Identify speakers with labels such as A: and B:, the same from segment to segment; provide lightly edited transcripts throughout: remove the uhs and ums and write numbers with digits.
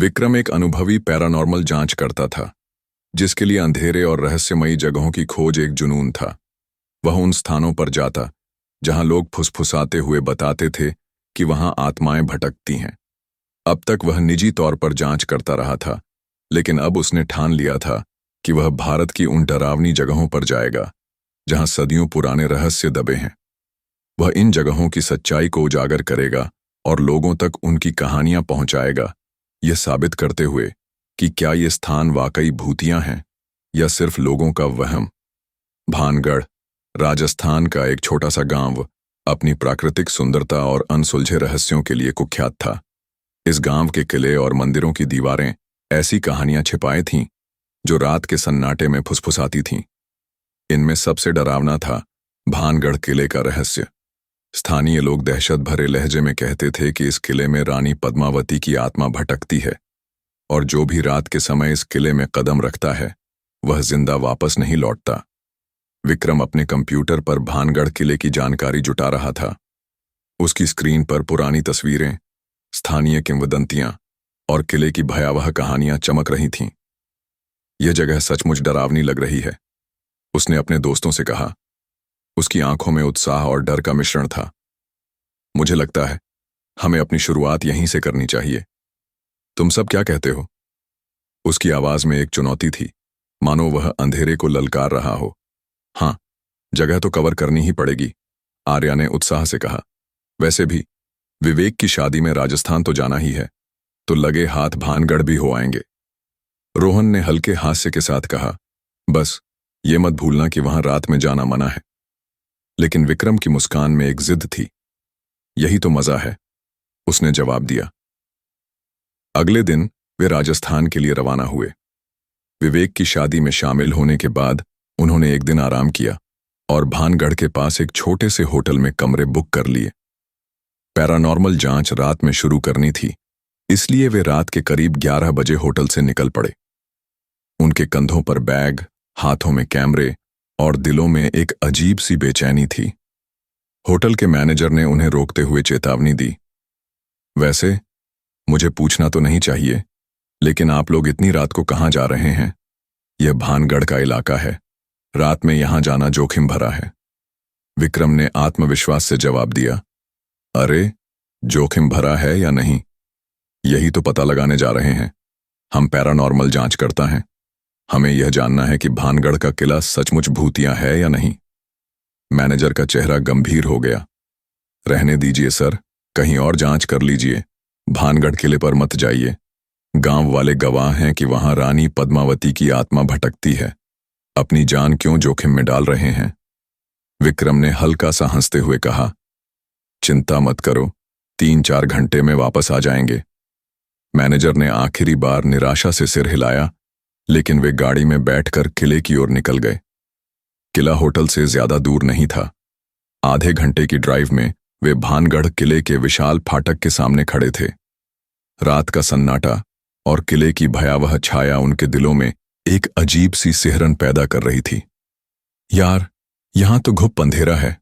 A: विक्रम एक अनुभवी पैरानॉर्मल जांच करता था, जिसके लिए अंधेरे और रहस्यमयी जगहों की खोज एक जुनून था। वह उन स्थानों पर जाता जहां लोग फुसफुसाते हुए बताते थे कि वहां आत्माएं भटकती हैं। अब तक वह निजी तौर पर जांच करता रहा था, लेकिन अब उसने ठान लिया था कि वह भारत की उन डरावनी जगहों पर जाएगा जहां सदियों पुराने रहस्य दबे हैं। वह इन जगहों की सच्चाई को उजागर करेगा और लोगों तक उनकी कहानियां पहुंचाएगा, यह साबित करते हुए कि क्या ये स्थान वाकई भूतियां हैं या सिर्फ लोगों का वहम। भानगढ़, राजस्थान का एक छोटा सा गांव, अपनी प्राकृतिक सुंदरता और अनसुलझे रहस्यों के लिए कुख्यात था। इस गांव के किले और मंदिरों की दीवारें ऐसी कहानियां छिपाए थीं जो रात के सन्नाटे में फुसफुसाती थीं। इनमें सबसे डरावना था भानगढ़ किले का रहस्य। स्थानीय लोग दहशत भरे लहजे में कहते थे कि इस किले में रानी पद्मावती की आत्मा भटकती है और जो भी रात के समय इस किले में कदम रखता है वह जिंदा वापस नहीं लौटता। विक्रम अपने कंप्यूटर पर भानगढ़ किले की जानकारी जुटा रहा था। उसकी स्क्रीन पर पुरानी तस्वीरें, स्थानीय किंवदंतियां और किले की भयावह कहानियां चमक रही थीं। यह जगह सचमुच डरावनी लग रही है, उसने अपने दोस्तों से कहा। उसकी आंखों में उत्साह और डर का मिश्रण था। मुझे लगता है हमें अपनी शुरुआत यहीं से करनी चाहिए। तुम सब क्या कहते हो? उसकी आवाज में एक चुनौती थी, मानो वह अंधेरे को ललकार रहा हो। हाँ, जगह तो कवर करनी ही पड़ेगी, आर्या ने उत्साह से कहा। वैसे भी विवेक की शादी में राजस्थान तो जाना ही है, तो लगे हाथ भानगढ़ भी हो आएंगे। रोहन ने हल्के हास्य के साथ कहा, बस ये मत भूलना कि वहां रात में जाना मना है। लेकिन विक्रम की मुस्कान में एक जिद थी। यही तो मजा है, उसने जवाब दिया। अगले दिन वे राजस्थान के लिए रवाना हुए। विवेक की शादी में शामिल होने के बाद उन्होंने एक दिन आराम किया और भानगढ़ के पास एक छोटे से होटल में कमरे बुक कर लिए। पैरानॉर्मल जांच रात में शुरू करनी थी, इसलिए वे रात के करीब 11 बजे होटल से निकल पड़े। उनके कंधों पर बैग, हाथों में कैमरे और दिलों में एक अजीब सी बेचैनी थी। होटल के मैनेजर ने उन्हें रोकते हुए चेतावनी दी। वैसे मुझे पूछना तो नहीं चाहिए, लेकिन आप लोग इतनी रात को कहां जा रहे हैं? यह भानगढ़ का इलाका है, रात में यहां जाना जोखिम भरा है। विक्रम ने आत्मविश्वास से जवाब दिया। अरे, जोखिम भरा है या नहीं, यही तो पता लगाने जा रहे हैं। हम पैरानॉर्मल जांच करता हैं। हमें यह जानना है कि भानगढ़ का किला सचमुच भूतिया है या नहीं। मैनेजर का चेहरा गंभीर हो गया। रहने दीजिए सर, कहीं और जांच कर लीजिए, भानगढ़ किले पर मत जाइए। गांव वाले गवाह हैं कि वहां रानी पद्मावती की आत्मा भटकती है। अपनी जान क्यों जोखिम में डाल रहे हैं? विक्रम ने हल्का सा हंसते हुए कहा। चिंता मत करो, 3-4 घंटे में वापस आ जाएंगे। मैनेजर ने आखिरी बार निराशा से सिर हिलाया, लेकिन वे गाड़ी में बैठकर किले की ओर निकल गए। किला होटल से ज्यादा दूर नहीं था। आधे घंटे की ड्राइव में वे भानगढ़ किले के विशाल फाटक के सामने खड़े थे। रात का सन्नाटा और किले की भयावह छाया उनके दिलों में एक अजीब सी सिहरन पैदा कर रही थी। यार, यहां तो घुप अंधेरा है,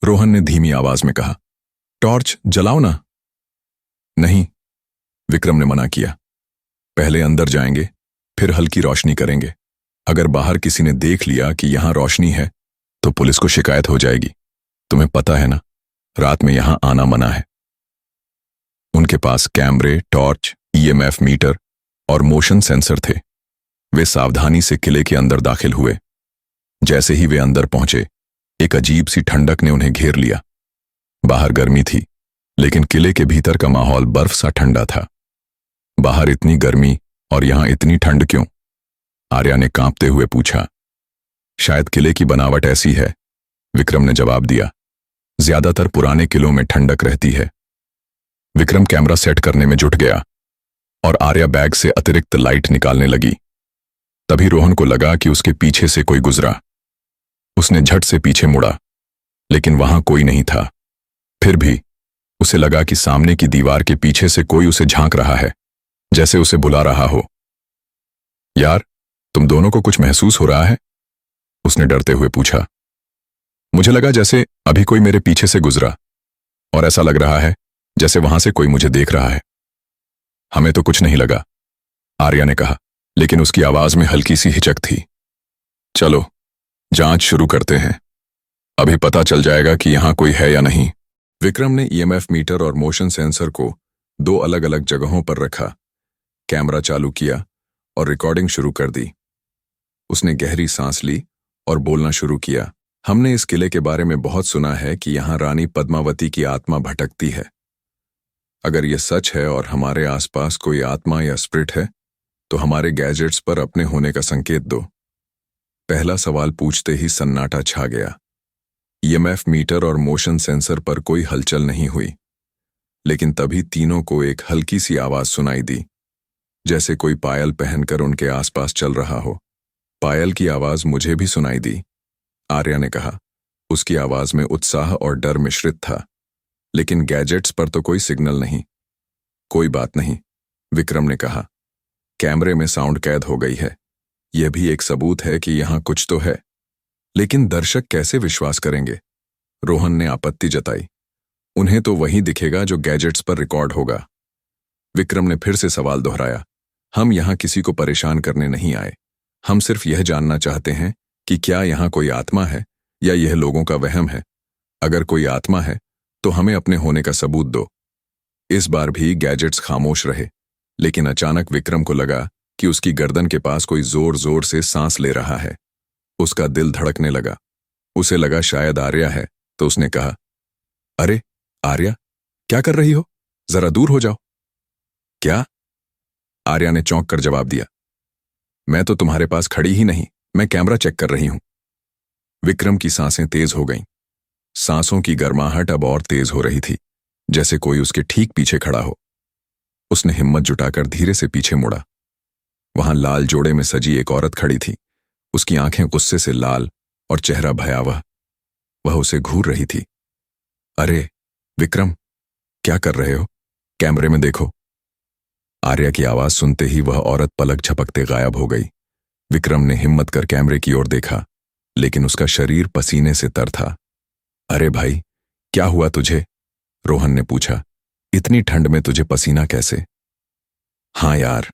A: रोहन ने धीमी आवाज में कहा। टॉर्च जलाओ ना। नहीं, विक्रम ने मना किया। पहले अंदर जाएंगे, फिर हल्की रोशनी करेंगे। अगर बाहर किसी ने देख लिया कि यहां रोशनी है तो पुलिस को शिकायत हो जाएगी। तुम्हें पता है ना, रात में यहां आना मना है। उनके पास कैमरे, टॉर्च, ईएमएफ मीटर और मोशन सेंसर थे। वे सावधानी से किले के अंदर दाखिल हुए। जैसे ही वे अंदर पहुंचे, एक अजीब सी ठंडक ने उन्हें घेर लिया। बाहर गर्मी थी, लेकिन किले के भीतर का माहौल बर्फ सा ठंडा था। बाहर इतनी गर्मी और यहां इतनी ठंड क्यों? आर्या ने कांपते हुए पूछा। शायद किले की बनावट ऐसी है, विक्रम ने जवाब दिया। ज्यादातर पुराने किलों में ठंडक रहती है। विक्रम कैमरा सेट करने में जुट गया और आर्या बैग से अतिरिक्त लाइट निकालने लगी। तभी रोहन को लगा कि उसके पीछे से कोई गुजरा। उसने झट से पीछे मुड़ा, लेकिन वहां कोई नहीं था। फिर भी उसे लगा कि सामने की दीवार के पीछे से कोई उसे झांक रहा है, जैसे उसे बुला रहा हो। यार, तुम दोनों को कुछ महसूस हो रहा है? उसने डरते हुए पूछा। मुझे लगा जैसे अभी कोई मेरे पीछे से गुजरा, और ऐसा लग रहा है जैसे वहां से कोई मुझे देख रहा है। हमें तो कुछ नहीं लगा, आर्या ने कहा, लेकिन उसकी आवाज में हल्की सी हिचक थी। चलो जांच शुरू करते हैं, अभी पता चल जाएगा कि यहां कोई है या नहीं। विक्रम ने ईएमएफ मीटर और मोशन सेंसर को 2 अलग अलग जगहों पर रखा, कैमरा चालू किया और रिकॉर्डिंग शुरू कर दी। उसने गहरी सांस ली और बोलना शुरू किया। हमने इस किले के बारे में बहुत सुना है कि यहां रानी पद्मावती की आत्मा भटकती है। अगर यह सच है और हमारे आसपास कोई आत्मा या स्पिरिट है, तो हमारे गैजेट्स पर अपने होने का संकेत दो। पहला सवाल पूछते ही सन्नाटा छा गया। ईएमएफ मीटर और मोशन सेंसर पर कोई हलचल नहीं हुई, लेकिन तभी तीनों को एक हल्की सी आवाज सुनाई दी, जैसे कोई पायल पहनकर उनके आसपास चल रहा हो। पायल की आवाज मुझे भी सुनाई दी, आर्या ने कहा। उसकी आवाज में उत्साह और डर मिश्रित था, लेकिन गैजेट्स पर तो कोई सिग्नल नहीं। कोई बात नहीं, विक्रम ने कहा। कैमरे में साउंड कैद हो गई है, यह भी एक सबूत है कि यहां कुछ तो है। लेकिन दर्शक कैसे विश्वास करेंगे? रोहन ने आपत्ति जताई। उन्हें तो वही दिखेगा जो गैजेट्स पर रिकॉर्ड होगा। विक्रम ने फिर से सवाल दोहराया। हम यहां किसी को परेशान करने नहीं आए, हम सिर्फ यह जानना चाहते हैं कि क्या यहां कोई आत्मा है या यह लोगों का वहम है। अगर कोई आत्मा है तो हमें अपने होने का सबूत दो। इस बार भी गैजेट्स खामोश रहे, लेकिन अचानक विक्रम को लगा कि उसकी गर्दन के पास कोई जोर जोर से सांस ले रहा है। उसका दिल धड़कने लगा। उसे लगा शायद आर्या है, तो उसने कहा, अरे आर्या, क्या कर रही हो? जरा दूर हो जाओ। क्या? आर्या ने चौंक कर जवाब दिया। मैं तो तुम्हारे पास खड़ी ही नहीं, मैं कैमरा चेक कर रही हूं। विक्रम की सांसें तेज हो गईं। सांसों की गर्माहट अब और तेज हो रही थी, जैसे कोई उसके ठीक पीछे खड़ा हो। उसने हिम्मत जुटाकर धीरे से पीछे मुड़ा। वहां लाल जोड़े में सजी एक औरत खड़ी थी। उसकी आंखें गुस्से से लाल और चेहरा भयावह। वह उसे घूर रही थी। अरे विक्रम, क्या कर रहे हो? कैमरे में देखो। आर्या की आवाज सुनते ही वह औरत पलक झपकते गायब हो गई। विक्रम ने हिम्मत कर कैमरे की ओर देखा, लेकिन उसका शरीर पसीने से तर था। अरे भाई, क्या हुआ तुझे? रोहन ने पूछा। इतनी ठंड में तुझे पसीना कैसे? हाँ यार,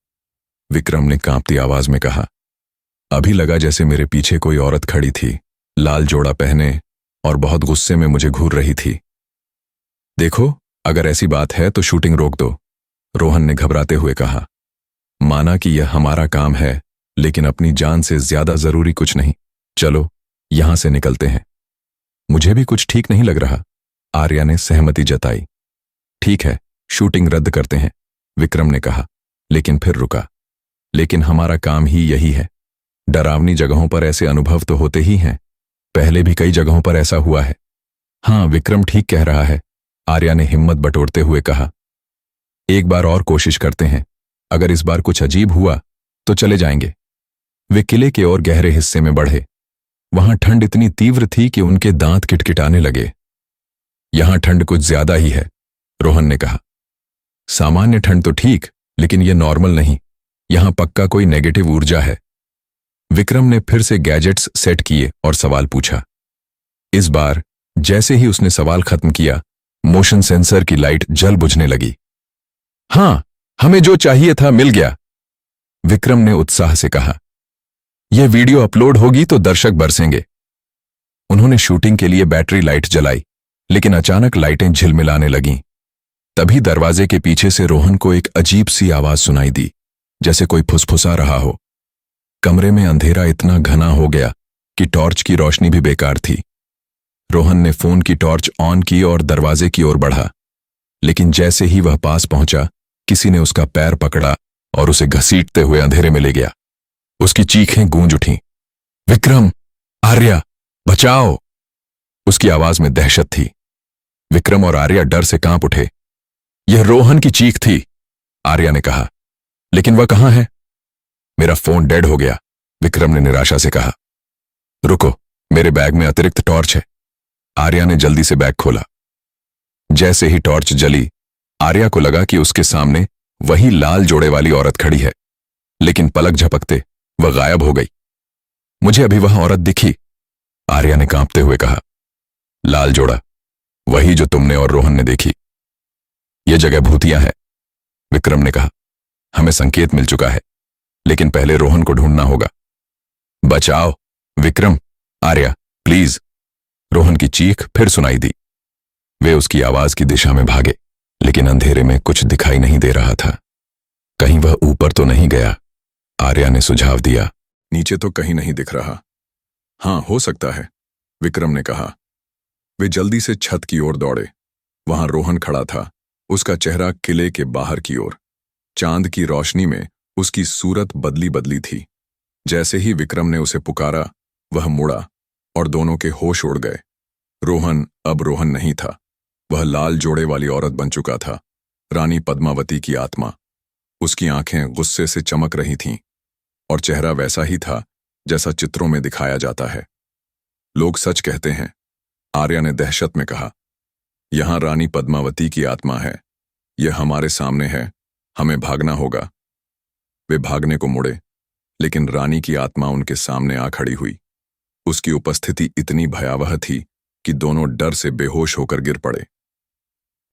A: विक्रम ने कांपती आवाज में कहा। अभी लगा जैसे मेरे पीछे कोई औरत खड़ी थी, लाल जोड़ा पहने, और बहुत गुस्से में मुझे घूर रही थी। देखो, अगर ऐसी बात है तो शूटिंग रोक दो, रोहन ने घबराते हुए कहा। माना कि यह हमारा काम है, लेकिन अपनी जान से ज्यादा जरूरी कुछ नहीं। चलो यहां से निकलते हैं। मुझे भी कुछ ठीक नहीं लग रहा, आर्या ने सहमति जताई। ठीक है, शूटिंग रद्द करते हैं, विक्रम ने कहा, लेकिन फिर रुका। लेकिन हमारा काम ही यही है। डरावनी जगहों पर ऐसे अनुभव तो होते ही हैं, पहले भी कई जगहों पर ऐसा हुआ है। हाँ, विक्रम ठीक कह रहा है, आर्या ने हिम्मत बटोरते हुए कहा। एक बार और कोशिश करते हैं, अगर इस बार कुछ अजीब हुआ तो चले जाएंगे। वे किले के और गहरे हिस्से में बढ़े। वहां ठंड इतनी तीव्र थी कि उनके दांत किटकिटाने लगे। यहां ठंड कुछ ज्यादा ही है, रोहन ने कहा। सामान्य ठंड तो ठीक, लेकिन यह नॉर्मल नहीं। यहां पक्का कोई नेगेटिव ऊर्जा है। विक्रम ने फिर से गैजेट्स सेट किए और सवाल पूछा। इस बार जैसे ही उसने सवाल खत्म किया, मोशन सेंसर की लाइट जल बुझने लगी। हां, हमें जो चाहिए था मिल गया, विक्रम ने उत्साह से कहा। यह वीडियो अपलोड होगी तो दर्शक बरसेंगे। उन्होंने शूटिंग के लिए बैटरी लाइट जलाई, लेकिन अचानक लाइटें झिलमिलाने लगीं। तभी दरवाजे के पीछे से रोहन को एक अजीब सी आवाज सुनाई दी, जैसे कोई फुसफुसा रहा हो। कमरे में अंधेरा इतना घना हो गया कि टॉर्च की रोशनी भी बेकार थी। रोहन ने फोन की टॉर्च ऑन की और दरवाजे की ओर बढ़ा, लेकिन जैसे ही वह पास पहुंचा, किसी ने उसका पैर पकड़ा और उसे घसीटते हुए अंधेरे में ले गया। उसकी चीखें गूंज उठीं। विक्रम, आर्या, बचाओ! उसकी आवाज में दहशत थी। विक्रम और आर्या डर से कांप उठे। यह रोहन की चीख थी, आर्या ने कहा। लेकिन वह कहां है? मेरा फोन डेड हो गया, विक्रम ने निराशा से कहा। रुको, मेरे बैग में अतिरिक्त टॉर्च है। आर्या ने जल्दी से बैग खोला। जैसे ही टॉर्च जली, आर्या को लगा कि उसके सामने वही लाल जोड़े वाली औरत खड़ी है, लेकिन पलक झपकते वह गायब हो गई। मुझे अभी वह औरत दिखी, आर्या ने कांपते हुए कहा। लाल जोड़ा, वही जो तुमने और रोहन ने देखी। यह जगह भूतिया है, विक्रम ने कहा।
B: हमें संकेत मिल चुका है, लेकिन पहले रोहन को ढूंढना होगा। बचाओ, विक्रम, आर्या, प्लीज। रोहन की चीख फिर सुनाई दी। वे उसकी आवाज की दिशा में भागे, लेकिन अंधेरे में कुछ दिखाई नहीं दे रहा था। कहीं वह ऊपर तो नहीं गया? आर्या ने सुझाव दिया।
A: नीचे तो कहीं नहीं दिख रहा। हाँ, हो सकता है, विक्रम ने कहा। वे जल्दी से छत की ओर दौड़े। वहां रोहन खड़ा था, उसका चेहरा किले के बाहर की ओर। चांद की रोशनी में उसकी सूरत बदली बदली थी। जैसे ही विक्रम ने उसे पुकारा, वह मुड़ा और दोनों के होश उड़ गए। रोहन अब रोहन नहीं था, वह लाल जोड़े वाली औरत बन चुका था, रानी पद्मावती की आत्मा। उसकी आंखें गुस्से से चमक रही थीं और चेहरा वैसा ही था जैसा चित्रों में दिखाया जाता है। लोग सच कहते हैं, आर्या ने दहशत में कहा। यहां रानी पद्मावती की आत्मा है, यह हमारे सामने है, हमें भागना होगा। वे भागने को मुड़े, लेकिन रानी की आत्मा उनके सामने आ खड़ी हुई। उसकी उपस्थिति इतनी भयावह थी कि दोनों डर से बेहोश होकर गिर पड़े।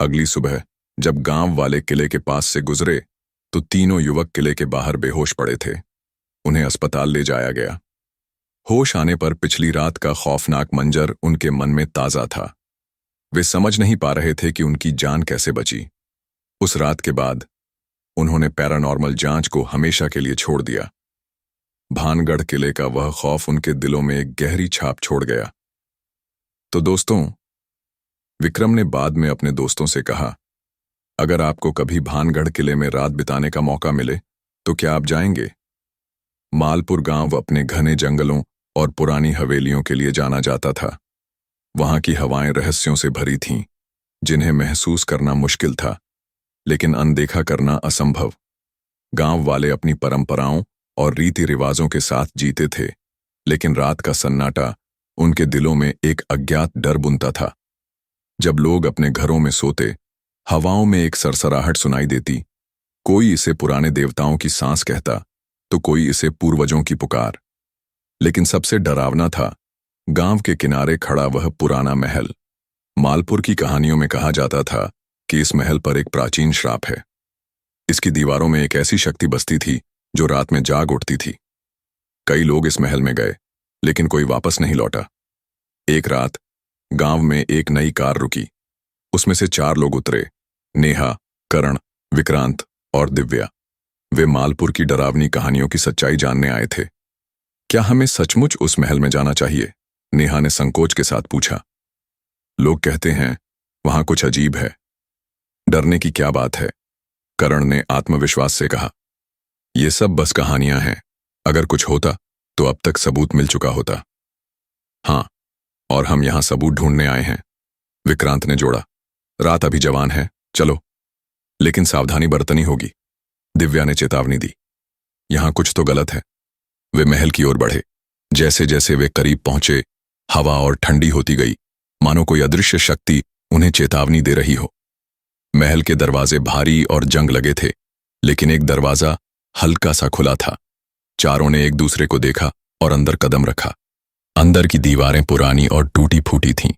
A: अगली सुबह जब गांव वाले किले के पास से गुजरे तो तीनों युवक किले के बाहर बेहोश पड़े थे। उन्हें अस्पताल ले जाया गया। होश आने पर पिछली रात का खौफनाक मंजर उनके मन में ताजा था। वे समझ नहीं पा रहे थे कि उनकी जान कैसे बची। उस रात के बाद उन्होंने पैरानॉर्मल जांच को हमेशा के लिए छोड़ दिया। भानगढ़ किले का वह खौफ उनके दिलों में एक गहरी छाप छोड़ गया। तो दोस्तों, विक्रम ने बाद में अपने दोस्तों से कहा, अगर आपको कभी भानगढ़ किले में रात बिताने का मौका मिले तो क्या आप जाएंगे? मालपुर गांव अपने घने जंगलों और पुरानी हवेलियों के लिए जाना जाता था। वहां की हवाएं रहस्यों से भरी थीं, जिन्हें महसूस करना मुश्किल था, लेकिन अनदेखा करना असंभव। गांव वाले अपनी परंपराओं और रीति रिवाजों के साथ जीते थे, लेकिन रात का सन्नाटा उनके दिलों में एक अज्ञात डर बुनता था। जब लोग अपने घरों में सोते, हवाओं में एक सरसराहट सुनाई देती। कोई इसे पुराने देवताओं की सांस कहता, तो कोई इसे पूर्वजों की पुकार। लेकिन सबसे डरावना था गांव के किनारे खड़ा वह पुराना महल। मालपुर की कहानियों में कहा जाता था कि इस महल पर एक प्राचीन श्राप है। इसकी दीवारों में एक ऐसी शक्ति बसती थी जो रात में जाग उठती थी। कई लोग इस महल में गए, लेकिन कोई वापस नहीं लौटा। एक रात गांव में एक नई कार रुकी। उसमें से 4 लोग उतरे, नेहा, करण, विक्रांत और दिव्या। वे मालपुर की डरावनी कहानियों की सच्चाई जानने आए थे। क्या हमें सचमुच उस महल में जाना चाहिए? नेहा ने संकोच के साथ पूछा। लोग कहते हैं वहां कुछ अजीब है। डरने की क्या बात है? करण ने आत्मविश्वास से कहा। ये सब बस कहानियां हैं। अगर कुछ होता तो अब तक सबूत मिल चुका होता। हाँ, और हम यहां सबूत ढूंढने आए हैं, विक्रांत ने जोड़ा। रात अभी जवान है, चलो, लेकिन सावधानी बरतनी होगी, दिव्या ने चेतावनी दी। यहां कुछ तो गलत है। वे महल की ओर बढ़े। जैसे जैसे वे करीब पहुंचे, हवा और ठंडी होती गई, मानो कोई अदृश्य शक्ति उन्हें चेतावनी दे रही हो। महल के दरवाजे भारी और जंग लगे थे, लेकिन एक दरवाजा हल्का सा खुला था। चारों ने एक दूसरे को देखा और अंदर कदम रखा। अंदर की दीवारें पुरानी और टूटी फूटी थीं।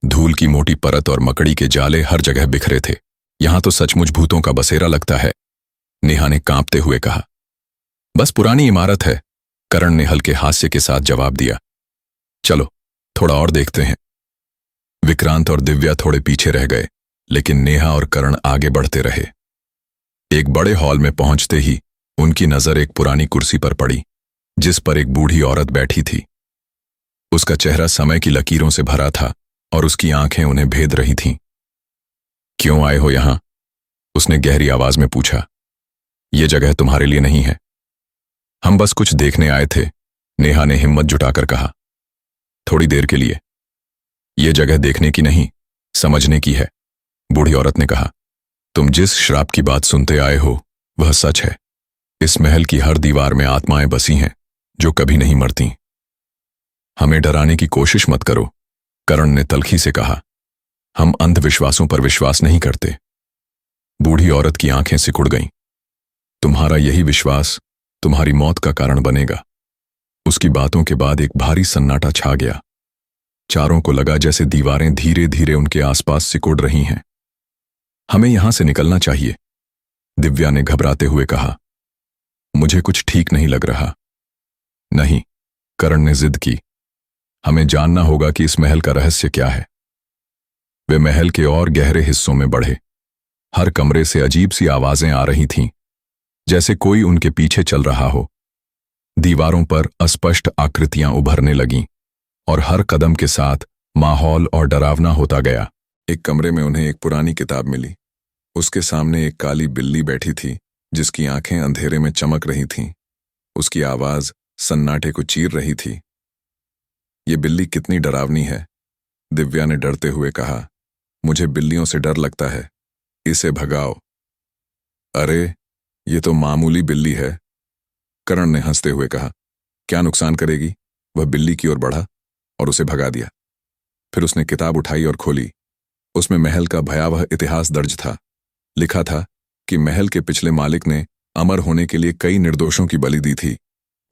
A: धूल की मोटी परत और मकड़ी के जाले हर जगह बिखरे थे। यहां तो सचमुच भूतों का बसेरा लगता है, नेहा ने कांपते हुए कहा। बस पुरानी इमारत है, करण ने हल्के हास्य के साथ जवाब दिया। चलो थोड़ा और देखते हैं। विक्रांत और दिव्या थोड़े पीछे रह गए, लेकिन नेहा और करण आगे बढ़ते रहे। एक बड़े हॉल में पहुंचते ही उनकी नजर एक पुरानी कुर्सी पर पड़ी, जिस पर एक बूढ़ी औरत बैठी थी। उसका चेहरा समय की लकीरों से भरा था और उसकी आंखें उन्हें भेद रही थीं। क्यों आए हो यहां? उसने गहरी आवाज में पूछा। ये जगह तुम्हारे लिए नहीं है। हम बस कुछ देखने आए थे, नेहा ने हिम्मत जुटाकर कहा। थोड़ी देर के लिए। ये जगह देखने की नहीं, समझने की है, बूढ़ी औरत ने कहा। तुम जिस श्राप की बात सुनते आए हो वह सच है। इस महल की हर दीवार में आत्माएं बसी हैं जो कभी नहीं मरती। हमें डराने की कोशिश मत करो, करण ने तल्खी से कहा। हम अंधविश्वासों पर विश्वास नहीं करते। बूढ़ी औरत की आंखें सिकुड़ गईं। तुम्हारा यही विश्वास तुम्हारी मौत का कारण बनेगा। उसकी बातों के बाद एक भारी सन्नाटा छा गया। चारों को लगा जैसे दीवारें धीरे धीरे उनके आसपास सिकुड़ रही हैं। हमें यहां से निकलना चाहिए, दिव्या ने घबराते हुए कहा। मुझे कुछ ठीक नहीं लग रहा। नहीं, करण ने जिद की। हमें जानना होगा कि इस महल का रहस्य क्या है। वे महल के और गहरे हिस्सों में बढ़े। हर कमरे से अजीब सी आवाजें आ रही थीं, जैसे कोई उनके पीछे चल रहा हो। दीवारों पर अस्पष्ट आकृतियां उभरने लगीं और हर कदम के साथ माहौल और डरावना होता गया। एक कमरे में उन्हें एक पुरानी किताब मिली। उसके सामने एक काली बिल्ली बैठी थी, जिसकी आंखें अंधेरे में चमक रही थीं। उसकी आवाज सन्नाटे को चीर रही थी। ये बिल्ली कितनी डरावनी है, दिव्या ने डरते हुए कहा। मुझे बिल्लियों से डर लगता है, इसे भगाओ। अरे, ये तो मामूली बिल्ली है, करण ने हंसते हुए कहा। क्या नुकसान करेगी? वह बिल्ली की ओर बढ़ा और उसे भगा दिया। फिर उसने किताब उठाई और खोली। उसमें महल का भयावह इतिहास दर्ज था। लिखा था कि महल के पिछले मालिक ने अमर होने के लिए कई निर्दोषों की बलि दी थी,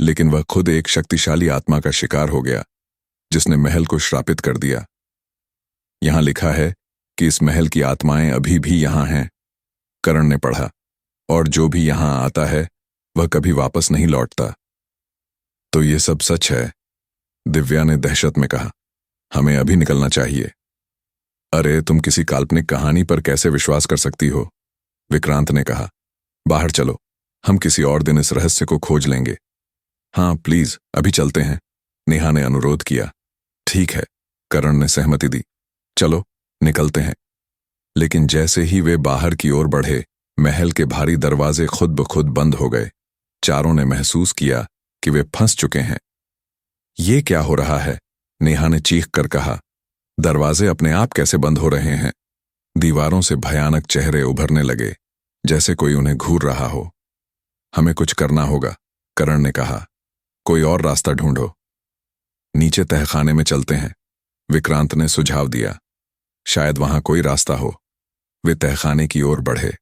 A: लेकिन वह खुद एक शक्तिशाली आत्मा का शिकार हो गया, जिसने महल को श्रापित कर दिया। यहां लिखा है कि इस महल की आत्माएं अभी भी यहां हैं, करण ने पढ़ा, और जो भी यहां आता है वह कभी वापस नहीं लौटता। तो ये सब सच है, दिव्या ने दहशत में कहा। हमें अभी निकलना चाहिए। अरे, तुम किसी काल्पनिक कहानी पर कैसे विश्वास कर सकती हो? विक्रांत ने कहा। बाहर चलो, हम किसी और दिन इस रहस्य को खोज लेंगे। हाँ प्लीज, अभी चलते हैं, नेहा ने अनुरोध किया। ठीक है, करण ने सहमति दी। चलो निकलते हैं। लेकिन जैसे ही वे बाहर की ओर बढ़े, महल के भारी दरवाजे खुद ब खुद बंद हो गए। चारों ने महसूस किया कि वे फंस चुके हैं। ये क्या हो रहा है? नेहा ने चीख कर कहा। दरवाजे अपने आप कैसे बंद हो रहे हैं? दीवारों से भयानक चेहरे उभरने लगे, जैसे कोई उन्हें घूर रहा हो। हमें कुछ करना होगा, करण ने कहा। कोई और रास्ता ढूंढो। नीचे तहखाने में चलते हैं, विक्रांत ने सुझाव दिया। शायद वहां कोई रास्ता हो। वे तहखाने की ओर बढ़े।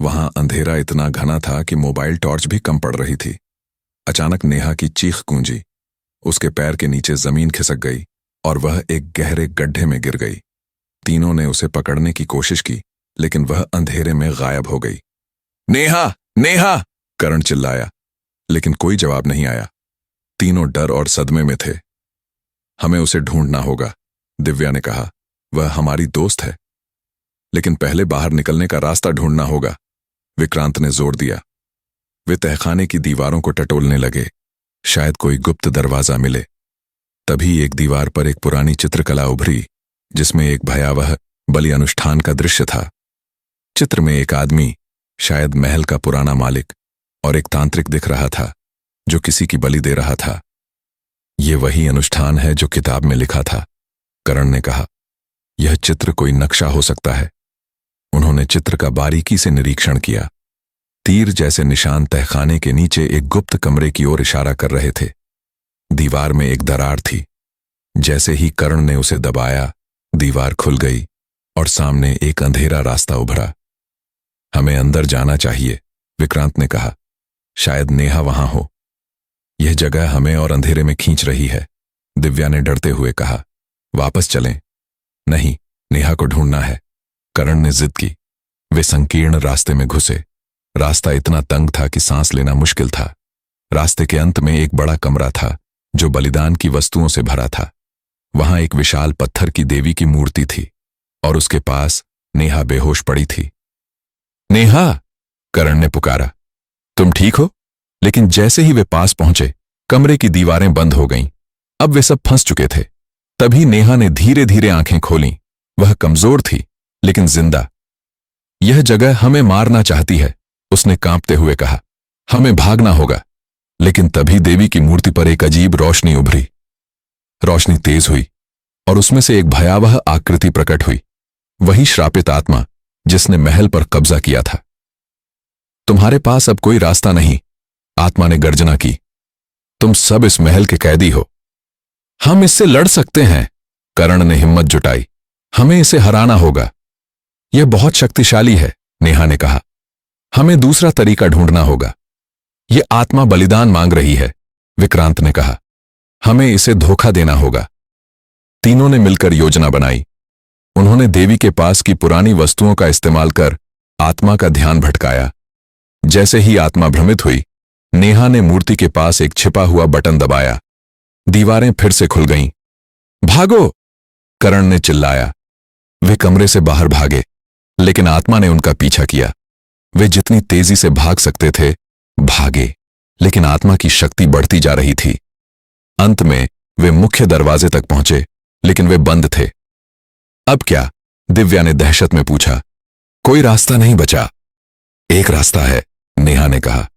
A: वहां अंधेरा इतना घना था कि मोबाइल टॉर्च भी कम पड़ रही थी। अचानक नेहा की चीख गूंजी। उसके पैर के नीचे जमीन खिसक गई और वह एक गहरे गड्ढे में गिर गई। तीनों ने उसे पकड़ने की कोशिश की, लेकिन वह अंधेरे में गायब हो गई। नेहा, नेहा, करण चिल्लाया, लेकिन कोई जवाब नहीं आया। तीनों डर और सदमे में थे। हमें उसे ढूंढना होगा, दिव्या ने कहा। वह हमारी दोस्त है। लेकिन पहले बाहर निकलने का रास्ता ढूंढना होगा, विक्रांत ने जोर दिया। वे तहखाने की दीवारों को टटोलने लगे, शायद कोई गुप्त दरवाजा मिले। तभी एक दीवार पर एक पुरानी चित्रकला उभरी, जिसमें एक भयावह बलि अनुष्ठान का दृश्य था। चित्र में एक आदमी, शायद महल का पुराना मालिक, और एक तांत्रिक दिख रहा था जो किसी की बलि दे रहा था। यह वही अनुष्ठान है जो किताब में लिखा था, करण ने कहा। यह चित्र कोई नक्शा हो सकता है। उन्होंने चित्र का बारीकी से निरीक्षण किया। तीर जैसे निशान तहखाने के नीचे एक गुप्त कमरे की ओर इशारा कर रहे थे। दीवार में एक दरार थी। जैसे ही करण ने उसे दबाया, दीवार खुल गई और सामने एक अंधेरा रास्ता उभरा। हमें अंदर जाना चाहिए, विक्रांत ने कहा। शायद नेहा वहां हो। यह जगह हमें और अंधेरे में खींच रही है, दिव्या ने डरते हुए कहा। वापस चलें। नहीं, नेहा को ढूंढना है, करण ने जिद की। वे संकीर्ण रास्ते में घुसे। रास्ता इतना तंग था कि सांस लेना मुश्किल था। रास्ते के अंत में एक बड़ा कमरा था जो बलिदान की वस्तुओं से भरा था। वहां एक विशाल पत्थर की देवी की मूर्ति थी और उसके पास नेहा बेहोश पड़ी थी। नेहा, करण ने पुकारा। तुम ठीक हो? लेकिन जैसे ही वे पास पहुंचे, कमरे की दीवारें बंद हो गईं। अब वे सब फंस चुके थे। तभी नेहा ने धीरे धीरे आंखें खोलीं। वह कमजोर थी, लेकिन जिंदा। यह जगह हमें मारना चाहती है, उसने कांपते हुए कहा। हमें भागना होगा। लेकिन तभी देवी की मूर्ति पर एक अजीब रोशनी उभरी। रोशनी तेज हुई और उसमें से एक भयावह आकृति प्रकट हुई। वही श्रापित आत्मा जिसने महल पर कब्जा किया था। तुम्हारे पास अब कोई रास्ता नहीं, आत्मा ने गर्जना की। तुम सब इस महल के कैदी हो। हम इससे लड़ सकते हैं, करण ने हिम्मत जुटाई। हमें इसे हराना होगा। यह बहुत शक्तिशाली है, नेहा ने कहा। हमें दूसरा तरीका ढूंढना होगा। यह आत्मा बलिदान मांग रही है, विक्रांत ने कहा। हमें इसे धोखा देना होगा। तीनों ने मिलकर योजना बनाई। उन्होंने देवी के पास की पुरानी वस्तुओं का इस्तेमाल कर आत्मा का ध्यान भटकाया
B: जैसे ही आत्मा भ्रमित हुई, नेहा ने मूर्ति के पास एक छिपा हुआ बटन दबाया। दीवारें फिर से खुल गईं। भागो! करण ने चिल्लाया। वे कमरे से बाहर भागे, लेकिन आत्मा ने उनका पीछा किया। वे जितनी तेजी से भाग सकते थे, भागे, लेकिन आत्मा की शक्ति बढ़ती जा रही थी। अंत में वे मुख्य दरवाजे तक पहुंचे, लेकिन वे बंद थे। अब क्या? दिव्या ने दहशत में पूछा। कोई रास्ता नहीं बचा। एक रास्ता है, नेहा ने कहा।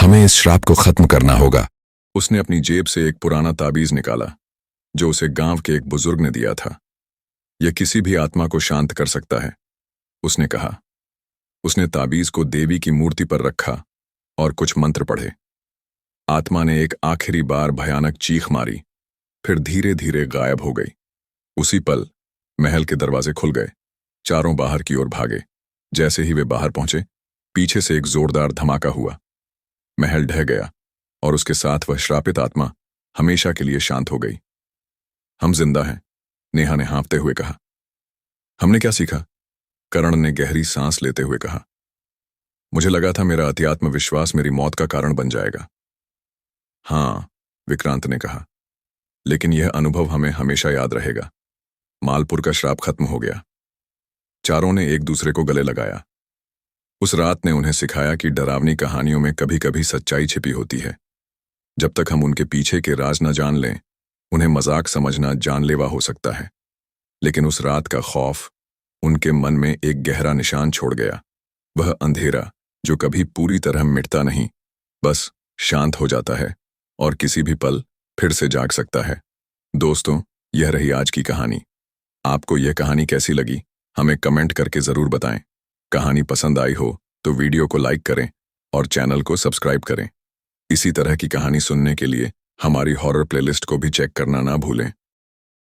B: हमें इस श्राप को खत्म करना होगा।
A: उसने अपनी जेब से एक पुराना ताबीज निकाला, जो उसे गांव के एक बुजुर्ग ने दिया था। यह किसी भी आत्मा को शांत कर सकता है, उसने कहा। उसने ताबीज को देवी की मूर्ति पर रखा और कुछ मंत्र पढ़े। आत्मा ने एक आखिरी बार भयानक चीख मारी, फिर धीरे धीरे गायब हो गई। उसी पल महल के दरवाजे खुल गए। चारों बाहर की ओर भागे। जैसे ही वे बाहर पहुंचे, पीछे से एक जोरदार धमाका हुआ। महल ढह गया और उसके साथ वह श्रापित आत्मा हमेशा के लिए शांत हो गई। हम जिंदा हैं, नेहा ने हाँफते हुए कहा। हमने क्या सीखा? करण ने गहरी सांस लेते हुए कहा। मुझे लगा था मेरा अतिआत्म विश्वास मेरी मौत का कारण बन जाएगा। हाँ, विक्रांत ने कहा, लेकिन यह अनुभव हमें हमेशा याद रहेगा। मालपुर का श्राप खत्म हो गया। चारों ने एक दूसरे को गले लगाया। उस रात ने उन्हें सिखाया कि डरावनी कहानियों में कभी कभी सच्चाई छिपी होती है। जब तक हम उनके पीछे के राज न जान लें, उन्हें मजाक समझना जानलेवा हो सकता है। लेकिन उस रात का खौफ उनके मन में एक गहरा निशान छोड़ गया। वह अंधेरा जो कभी पूरी तरह मिटता नहीं, बस शांत हो जाता है और किसी भी पल फिर से जाग सकता है। दोस्तों, यह रही आज की कहानी। आपको यह कहानी कैसी लगी, हमें कमेंट करके जरूर बताएं। कहानी पसंद आई हो तो वीडियो को लाइक करें और चैनल को सब्सक्राइब करें। इसी तरह की कहानी सुनने के लिए हमारी हॉरर प्लेलिस्ट को भी चेक करना ना भूलें।